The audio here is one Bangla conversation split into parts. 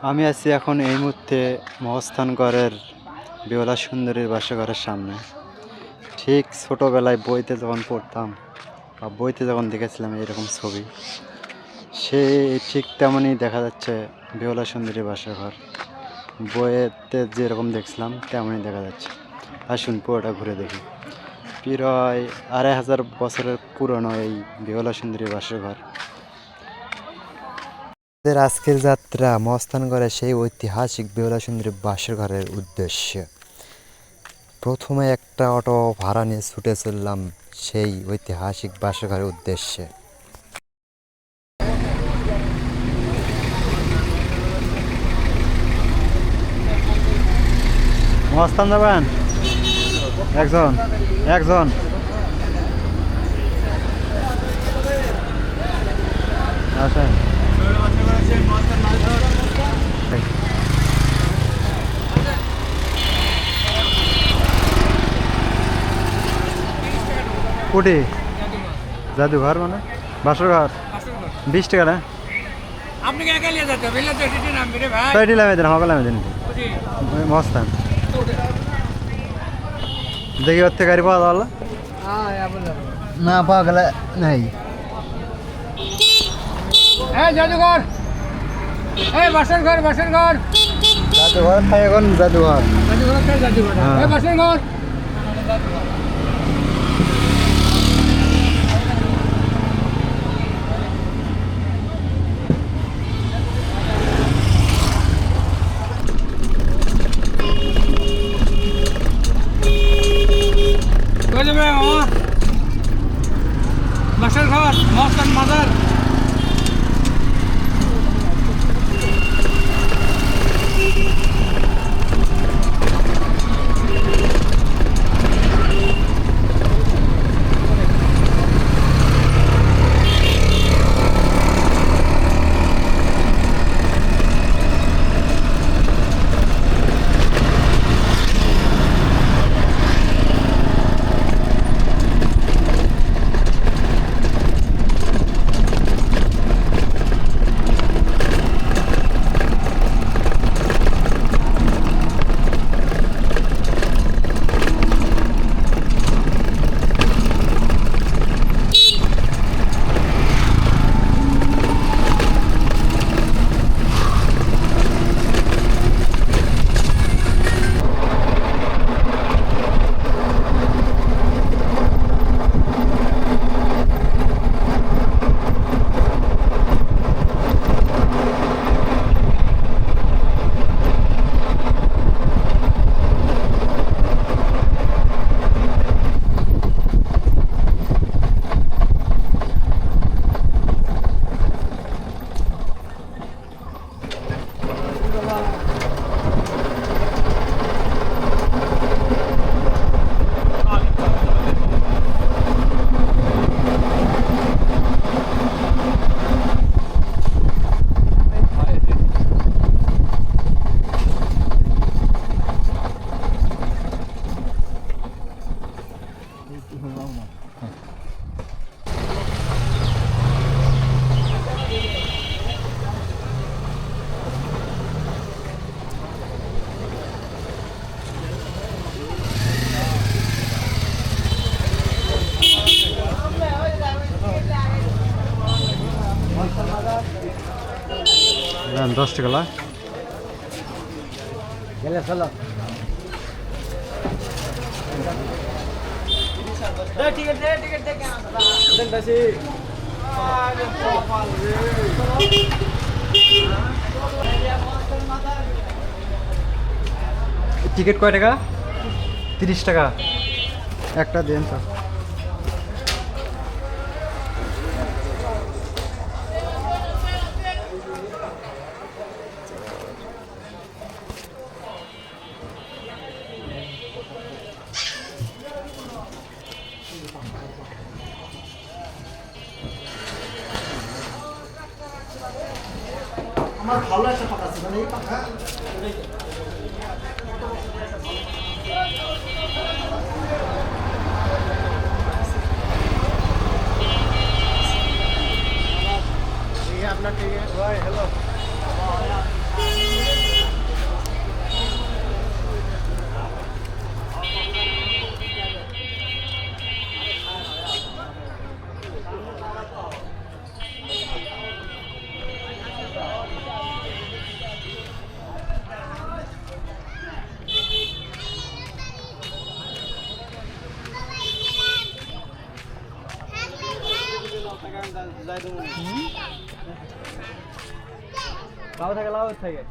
আমি আছি এখন এই মুহূর্তে মহস্থানগড়ের বেওলা সুন্দরীর বাসাঘরের সামনে। ঠিক ছোটোবেলায় বইতে যখন পড়তাম বা বইতে যখন দেখেছিলাম এরকম ছবি, সে ঠিক তেমনই দেখা যাচ্ছে বেওলা সুন্দরীর বাসাঘর। বইয়েতে যেরকম দেখছিলাম তেমনই দেখা যাচ্ছে। আসুন পুরোটা ঘুরে দেখি। প্রায় ২৫০০ বছরের পুরনো এই বেওলা সুন্দরীর বাসাঘর। আজকের যাত্রা মহস্থানগড়ের সেই ঐতিহাসিক বেওলা সুন্দরী বাসরঘরের উদ্দেশ্যে। প্রথমে একটা অটো ভাড়া নিয়ে ছুটে চললাম সেই ঐতিহাসিক বাসরঘরের উদ্দেশ্যে। মহস্থান যাবেন? একজন একজন আসেন। কুটি জাদুঘর মানে বাসরঘর 20 টাকা না? আপনি কে কে লিয়ে যাচ্ছ? বিলে তো সিটি নাম রে ভাই। তো এটি লামে দেন, হকাল লামে দেন। মহস্থান দেখি ওর থেকে গাড়ি পাওয়া যাওয়া না, পাওয়া গেলে নাই। এই জাদুঘর, এই বাসর ঘর, বাসর ঘর, জাদুঘর খাই এখন জাদুঘর। জাদুঘর কে জাদুঘর? এই বাসর ঘর। কই যাবে মামা? বাসর ঘর, মস্তান মাজার। দেন 10 টাকা লা গেলে চলো। টিকিট দে, টিকিট দে কেন দাদা? দেন দাসি। আরে কপাল রে। টিকিট কয় টাকা? 30 টাকা একটা দেন তো। আমার ভালো একটা পাখা আছে, মানে এই পাখা আপনার ঠিক আছে ভাই। হ্যালো। লাউ থাকে লাউ থাকে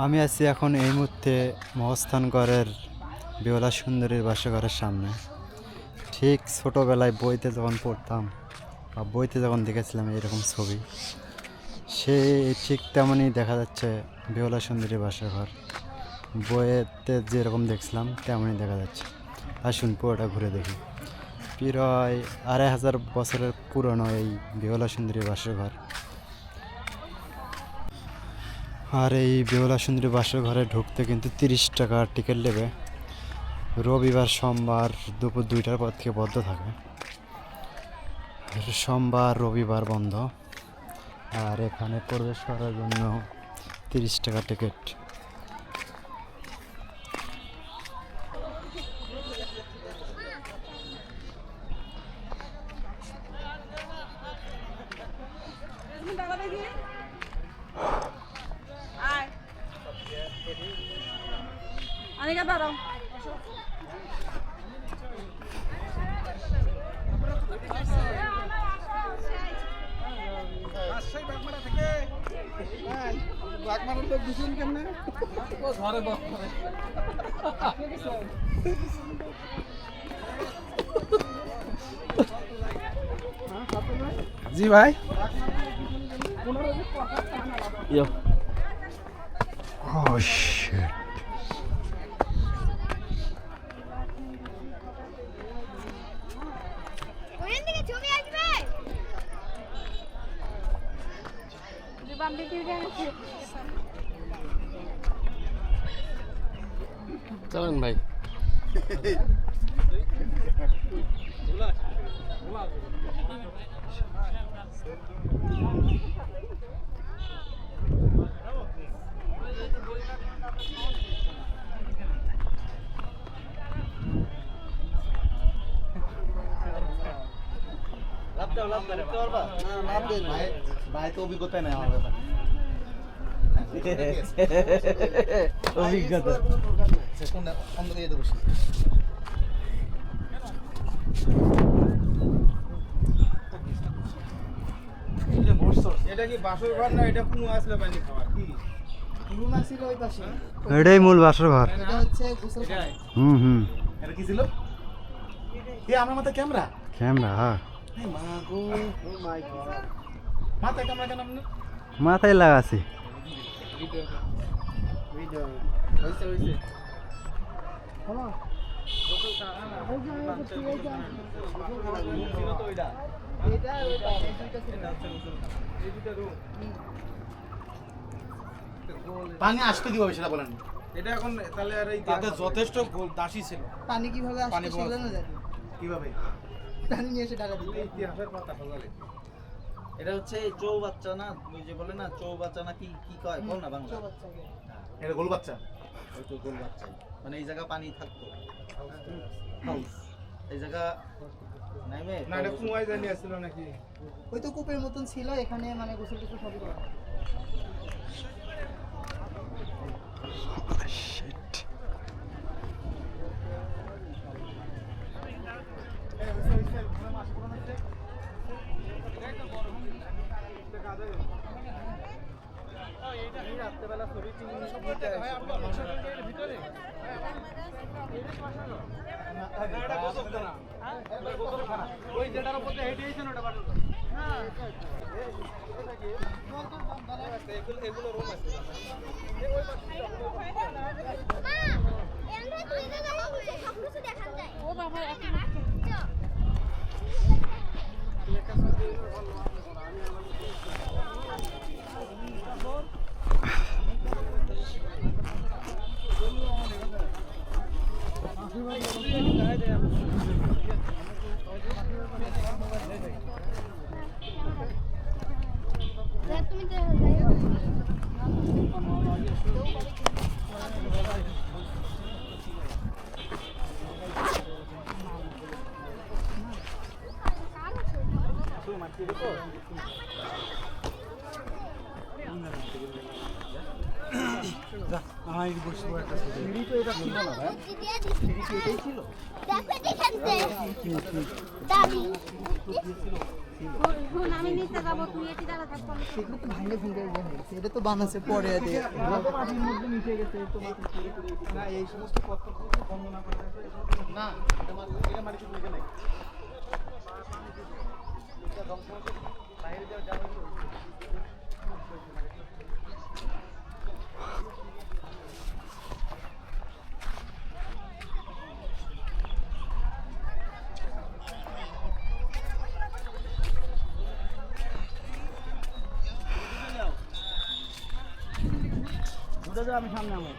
আমি আছি এখন এই মুহূর্তে মহস্থানগড়ের বেওলা সুন্দরীর বাসাঘরের সামনে। ঠিক ছোটোবেলায় বইতে যখন পড়তাম বা বইতে যখন দেখেছিলাম এরকম ছবি, সে ঠিক তেমনই দেখা যাচ্ছে বেওলা সুন্দরীর বাসাঘর। বইয়েতে যেরকম দেখছিলাম তেমনই দেখা যাচ্ছে। আসুন পুরোটা ঘুরে দেখি। প্রায় 2500 বছরের পুরনো এই বেওলা সুন্দরীর বাসাঘর। আর এই বেওলা সুন্দরী বাসর ঘরে ঢুকতে কিন্তু 30 টাকা টিকিট নেবে। রবিবার সোমবার দুপুর 2টার পর থেকে বন্ধ থাকে, সোমবার রবিবার বন্ধ। আর এখানে প্রবেশ করার জন্য 30 টাকা টিকিট। জি ভাই Oh shit. চলেন ভাই ভাই তো অভিজ্ঞতা নেই আমার ব্যাপারে অভিজ্ঞতা কোন অন্ধকারে যেতে বসে এটা কি বাসর ঘর না এটা কুয়া আসলে পানি খাওয়ার কি রুনা ছিল ওই পাশে এটাই মূল বাসর ঘর। এটা হচ্ছে গোসল এটাই হুম এটা কি ছিল এ আমার মাথায় ক্যামেরা ক্যামেরা। হ্যাঁ, এই মা গো ও মাই গড মাথায় ক্যামেরা কেন আপনি মাথায় লাগাছি। ভিডিও হইছে হইছে হলো পানি আসতো কিভাবে সেটা বলেন এটা এখন তাহলে আর এই তাদের যথেষ্ট দাসী ছিল পানি কিভাবে পানি আসছে সেটা না জানি কিভাবে পানি নিয়ে এসে টাকা দিতে ইতিহাসের পাতা খোলালে এটা হচ্ছে চৌবাচ্চা না, ওই যে বলে না চৌবাচ্চা না কি কি কয় বল না বাংলা। বাচ্চাকে এটা গোল বাচ্চা ওই তো গোল বাচ্চাই, মানে এই জায়গা পানি থাকতো, হাউস এই জায়গা নাইমে না এটা কুয়ায় জানি আসছিল নাকি ওই তো কূপের মতন ছিল এখানে মানে গোসল টোসল সবই করা হয়। রাত্রেবেলা ছবি ভিতরে ওই যেটার উপর হেঁটে ওটা ও বাবা তুমি আমি নিতে যাবো তুই এটি দাঁড়া থাকবো সেগুলো তো ভাঙে ভেঙে ইয়ে হয়ে গেছে। এটা তো বানাচ্ছে পরে দিয়ে মাটির মধ্যে মিশে গেছে তো না এই সমস্ত পত্র বর্ণনা করে না এটা মাটিতে মিশে নাই এটা ধ্বংস হচ্ছে বাইরে যাওয়া আমি সামনে আমার